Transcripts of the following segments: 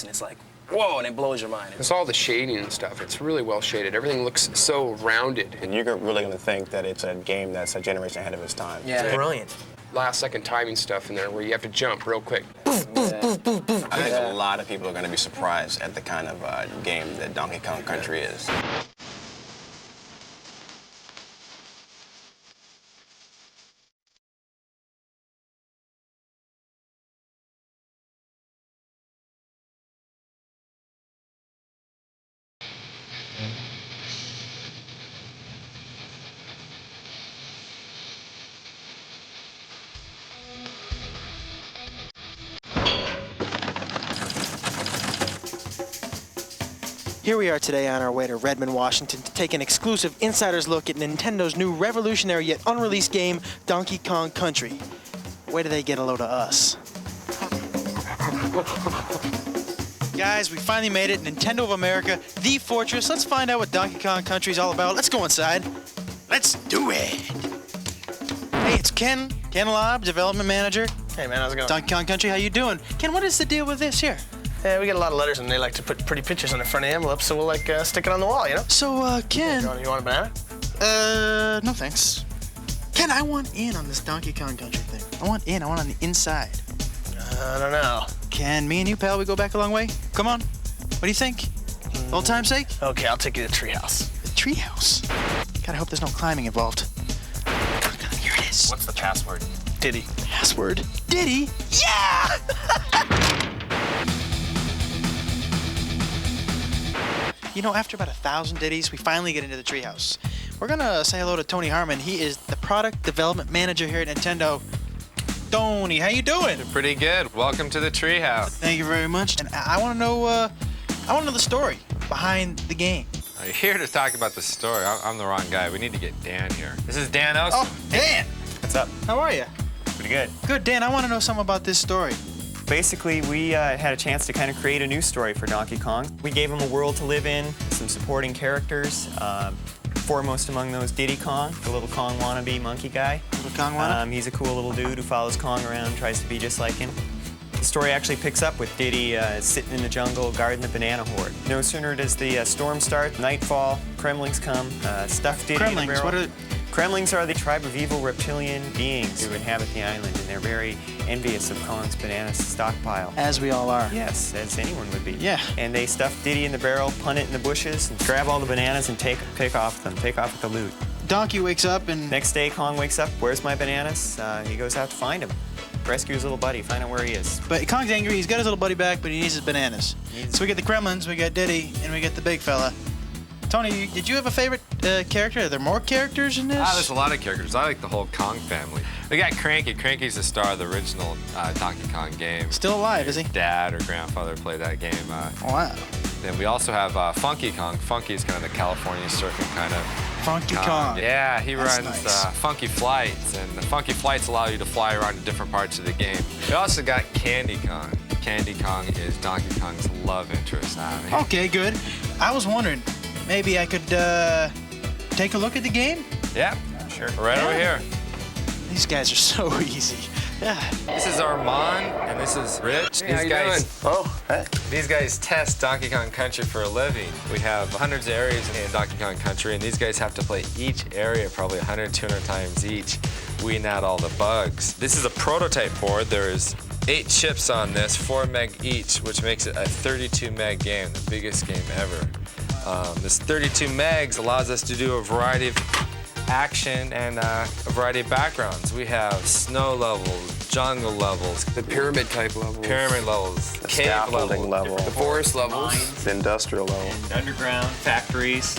and it's like, whoa, and it blows your mind. It's all the shading and stuff. It's really well shaded. Everything looks so rounded. And you're really going to think that it's a game that's a generation ahead of its time. Yeah. It's brilliant. Last-second timing stuff in there where you have to jump real quick. I think a lot of people are going to be surprised at the kind of game that Donkey Kong Country is. Here we are today on our way to Redmond, Washington to take an exclusive insider's look at Nintendo's new revolutionary yet unreleased game, Donkey Kong Country. Where do they get a load of us? Guys, we finally made it. Nintendo of America, the fortress. Let's find out what Donkey Kong Country is all about. Let's go inside. Let's do it. Hey, it's Ken Lobb, development manager. Hey, man, how's it going? Donkey Kong Country, how you doing? Ken, what is the deal with this here? Yeah, we get a lot of letters, and they like to put pretty pictures on the front of the envelopes, so we'll, like, stick it on the wall, you know? So, Ken... You want a banana? No thanks. Ken, I want in on this Donkey Kong Country thing. I want on the inside. I don't know. Ken, me and you, pal, we go back a long way? Come on. What do you think? Old time's sake? Okay, I'll take you to Treehouse. The Treehouse? God, I hope there's no climbing involved. Here it is. What's the password? Diddy. Password? Diddy? Yeah! You know, after about 1,000 ditties, we finally get into the Treehouse. We're gonna say hello to Tony Harmon. He is the product development manager here at Nintendo. Tony, how you doing? Pretty good. Welcome to the Treehouse. Thank you very much. And I want to know, the story behind the game. You're here to talk about the story. I'm the wrong guy. We need to get Dan here. This is Dan Oster. Oh, Dan! What's up? How are you? Pretty good. Good, Dan. I want to know something about this story. Basically, we had a chance to kind of create a new story for Donkey Kong. We gave him a world to live in, some supporting characters. Foremost among those, Diddy Kong, the little Kong wannabe monkey guy. Little Kong wannabe? He's a cool little dude who follows Kong around, tries to be just like him. The story actually picks up with Diddy sitting in the jungle guarding the banana horde. No sooner does the storm start, nightfall, Kremlings come, stuff Diddy in a barrel. What are... Kremlings are the tribe of evil reptilian beings who inhabit the island, and they're very envious of Kong's banana stockpile. As we all are. Yes, as anyone would be. Yeah. And they stuff Diddy in the barrel, punt it in the bushes, and grab all the bananas and take off with the loot. Donkey wakes up and... Next day, Kong wakes up, where's my bananas? He goes out to find him. Rescue his little buddy, find out where he is. But Kong's angry, he's got his little buddy back, but he needs his bananas. So we get the Kremlins, we got Diddy, and we get the big fella. Tony, did you have a favorite character? Are there more characters in this? There's a lot of characters. I like the whole Kong family. We got Cranky. Cranky's the star of the original Donkey Kong game. Still alive, is he? Dad or grandfather played that game. Wow. Then we also have Funky Kong. Funky's kind of the California surfing kind of Funky Kong. Yeah, he That's runs nice. Funky Flights, and the Funky Flights allow you to fly around to different parts of the game. We also got Candy Kong. Candy Kong is Donkey Kong's love interest. Okay, good. I was wondering, maybe I could take a look at the game? Yeah, Sure. right over here. These guys are so easy. Yeah. This is Armand, and this is Rich. Hey, how you doing? Oh, hey. These guys test Donkey Kong Country for a living. We have hundreds of areas in Donkey Kong Country, and these guys have to play each area probably 100, 200 times each, weeding out all the bugs. This is a prototype board. There's 8 chips on this, 4 meg each, which makes it a 32 meg game, the biggest game ever. This 32 megs allows us to do a variety of action and a variety of backgrounds. We have snow levels, jungle levels, The pyramid type levels. pyramid levels, The cave scaffolding level. The forest levels. The industrial level. And underground, factories,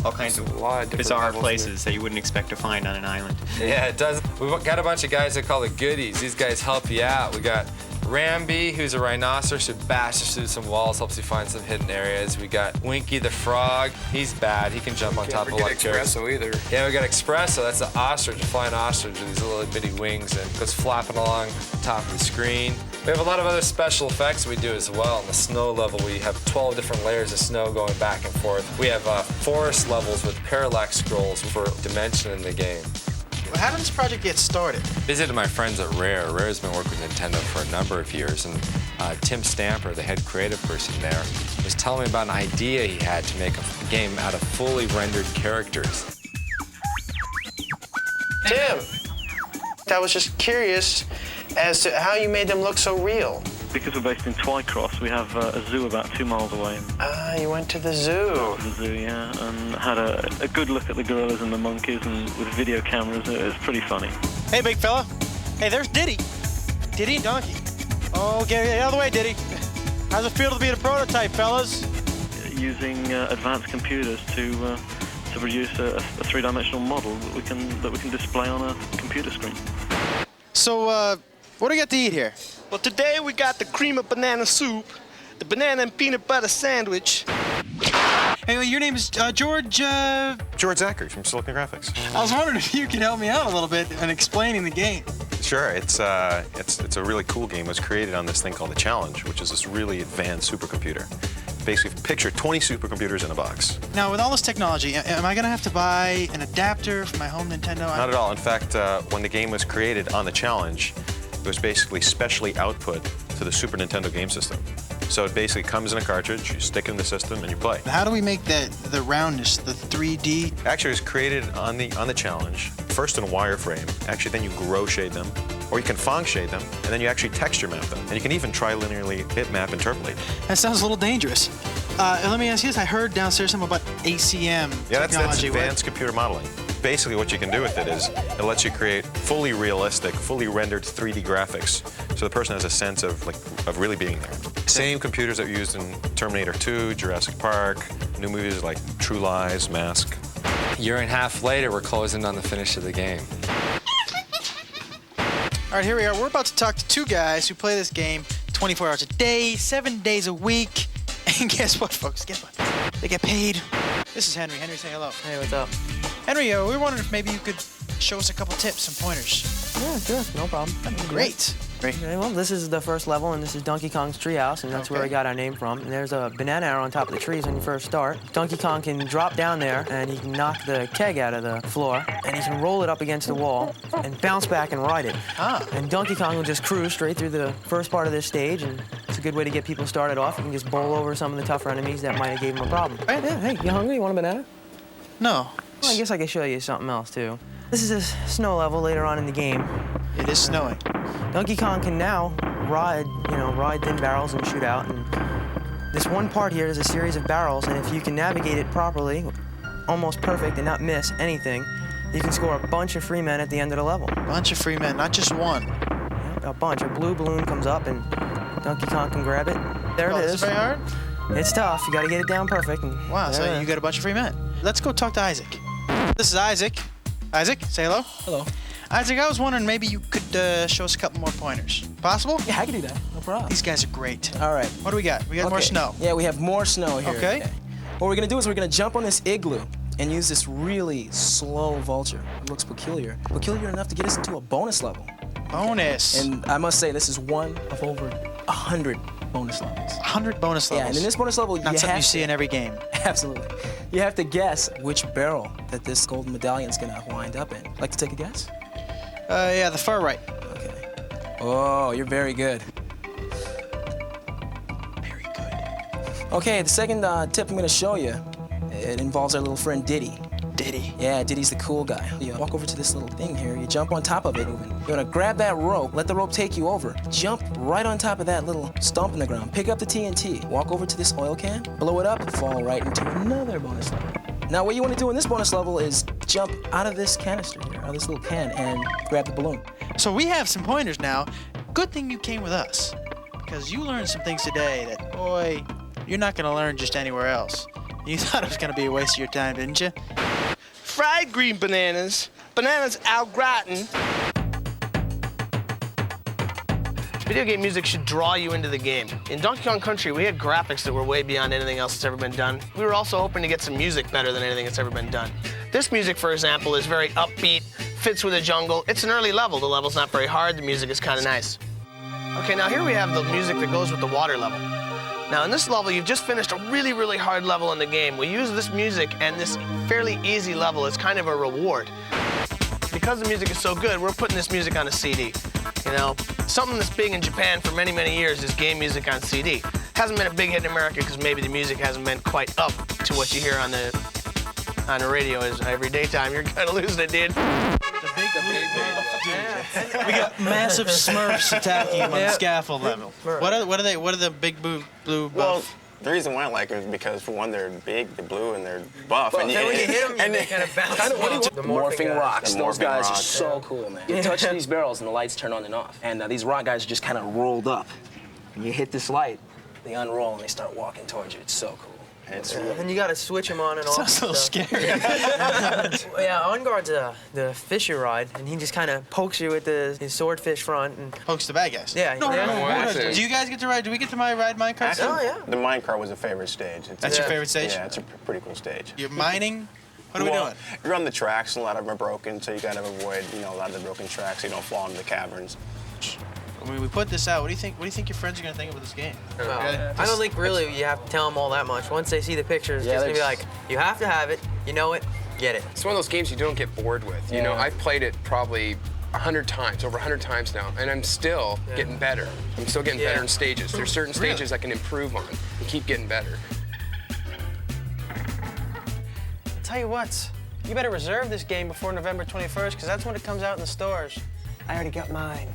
all kinds of A lot of different bizarre levels in places that you wouldn't expect to find on an island. Yeah, it does. We've got a bunch of guys that call it goodies. These guys help you out. We got Ramby, who's a rhinoceros who bashes through some walls, helps you find some hidden areas. We got Winky the frog. He's bad. He can jump on top of Can't like forget Espresso either. Yeah, we got Espresso. That's an ostrich, a flying ostrich with these little bitty wings and goes flapping along the top of the screen. We have a lot of other special effects we do as well. On the snow level, we have 12 different layers of snow going back and forth. We have forest levels with parallax scrolls for dimension in the game. How did this project get started? Visited my friends at Rare. Rare's been working with Nintendo for a number of years, and Tim Stamper, the head creative person there, was telling me about an idea he had to make a game out of fully rendered characters. Tim, I was just curious as to how you made them look so real. Because we're based in Twycross, we have a zoo about 2 miles away. Ah, you went to the zoo. The zoo, yeah, and had a good look at the gorillas and the monkeys, and with video cameras, it was pretty funny. Hey, big fella. Hey, there's Diddy. Diddy and Donkey. Oh, get out of the way, Diddy. How's it feel to be the prototype, fellas? Using advanced computers to produce a three-dimensional model that we can display on a computer screen. So, what do we got to eat here? Well, today we got the cream of banana soup, the banana and peanut butter sandwich. Hey, your name is George, George Zachary from Silicon Graphics. I was wondering if you could help me out a little bit in explaining the game. Sure, it's a really cool game. It was created on this thing called the Challenge, which is this really advanced supercomputer. Basically, picture 20 supercomputers in a box. Now, with all this technology, am I gonna have to buy an adapter for my home Nintendo? Not at all. In fact, when the game was created on the Challenge, it was basically specially output to the Super Nintendo game system. So it basically comes in a cartridge, you stick it in the system, and you play. How do we make the roundness, the 3D? Actually, it was created on the Challenge, first in wireframe. Actually, then you grow shade them, or you can Phong shade them, and then you actually texture map them. And you can even trilinearly bitmap interpolate. That sounds a little dangerous. Let me ask you this. I heard downstairs something about ACM Yeah, that's technology. advanced computer modeling. Basically, what you can do with it is it lets you create fully realistic, fully rendered 3D graphics, so the person has a sense of really being there. Same computers that were used in Terminator 2, Jurassic Park, new movies like True Lies, Mask. A year and a half later, we're closing on the finish of the game. All right, here we are. We're about to talk to two guys who play this game 24 hours a day, 7 days a week. And guess what, folks? Guess what? They get paid. This is Henry. Henry, say hello. Hey, what's up? Henry, we were wondering if maybe you could show us a couple tips and pointers. Yeah, sure, no problem. That'd be great. Okay, well, this is the first level, and this is Donkey Kong's Treehouse, and that's where we got our name from. And there's a banana arrow on top of the trees when you first start. Donkey Kong can drop down there, and he can knock the keg out of the floor, and he can roll it up against the wall and bounce back and ride it. And Donkey Kong will just cruise straight through the first part of this stage, and it's a good way to get people started off. You can just bowl over some of the tougher enemies that might have gave him a problem. Right. Yeah, hey, you hungry? You want a banana? No. Well, I guess I could show you something else, too. This is a snow level later on in the game. It is snowing. Donkey Kong can now ride thin barrels and shoot out. And this one part here is a series of barrels, and if you can navigate it properly, almost perfect, and not miss anything, you can score a bunch of free men at the end of the level. Bunch of free men, not just one. Yeah, a bunch. A blue balloon comes up, and Donkey Kong can grab it. There it is. Is it very hard? It's tough. You got to get it down perfect. And Wow, so there it you is. got a bunch of free men. Let's go talk to Isaac. This is Isaac. Isaac, say hello. Hello. Isaac, I was wondering maybe you could show us a couple more pointers. Possible? Yeah, I can do that. No problem. These guys are great. All right. What do we got? We got more Okay. snow. Yeah, we have more snow here. Okay. What we're gonna do is we're gonna jump on this igloo and use this really slow vulture. It looks peculiar. Peculiar enough to get us into a bonus level. Bonus. And I must say, this is one of over 100 bonus levels. 100 bonus levels. Yeah, and in this bonus level, Not you something have you see in every game. Absolutely. You have to guess which barrel that this golden medallion's gonna wind up in. Like to take a guess? Yeah, the far right. Okay. Oh, you're very good. Very good. Okay, the second tip I'm gonna show you, it involves our little friend Diddy. Diddy. Yeah, Diddy's the cool guy. You walk over to this little thing here, you jump on top of it, and you're gonna grab that rope, let the rope take you over, jump right on top of that little stump in the ground, pick up the TNT, walk over to this oil can, blow it up, fall right into another bonus level. Now, what you wanna do in this bonus level is jump out of this canister here, out of this little can, and grab the balloon. So we have some pointers now. Good thing you came with us, because you learned some things today that, boy, you're not gonna learn just anywhere else. You thought it was gonna be a waste of your time, didn't you? Fried green bananas, bananas au gratin. Video game music should draw you into the game. In Donkey Kong Country, we had graphics that were way beyond anything else that's ever been done. We were also hoping to get some music better than anything that's ever been done. This music, for example, is very upbeat, fits with the jungle. It's an early level. The level's not very hard. The music is kind of nice. Okay, now here we have the music that goes with the water level. Now, in this level, you've just finished a really, really hard level in the game. We use this music and this fairly easy level as kind of a reward. because the music is so good, we're putting this music on a CD. You know, something that's big in Japan for many, many years is game music on CD. Hasn't been a big hit in America because maybe the music hasn't been quite up to what you hear on the radio is every daytime. You're kind of losing it, dude. We got massive Smurfs attacking him on the scaffold level. What are the big blue Well, buff? the reason why I like them is because, for one, they're big, they're blue, and they're buff. Well, and then When you hit them, they kind of bounce. The morphing rocks. The Those morphing guys are rocks. so cool, man. You touch these barrels and the lights turn on and off. And these rock guys are just kind of rolled up. When you hit this light, they unroll and they start walking towards you. It's so cool. It's And you got to switch them on and off. Sounds a little scary. Yeah, On Guard's the fisher rod, and he just kind of pokes you with his swordfish front. And Pokes the bad guys. yeah, No, yeah. no, no. that's it. Do you guys get to ride? Do we get to ride minecart? Actually, Oh, yeah. the minecart was a favorite stage. That's your favorite stage? Yeah, it's a pretty cool stage. You're mining? What are we Well, doing? You're on the tracks, and a lot of them are broken, so you gotta avoid, a lot of the broken tracks so you don't fall into the caverns. When we put this out, what do you think? What do you think your friends are gonna think about this game? Well, I don't think really you have to tell them all that much. Once they see the pictures, it's Yeah, just gonna be they're like, you have to have it, you know it, get it. It's one of those games you don't get bored with. You know, I've played it probably 100 times, over 100 times now, and I'm still getting better. I'm still getting better in stages. There's certain stages I can improve on and keep getting better. I'll tell you what, you better reserve this game before November 21st, because that's when it comes out in the stores. I already got mine.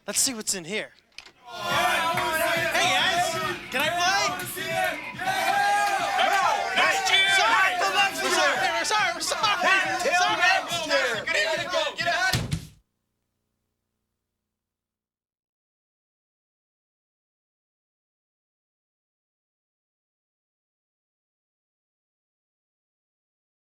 Let's see what's in here.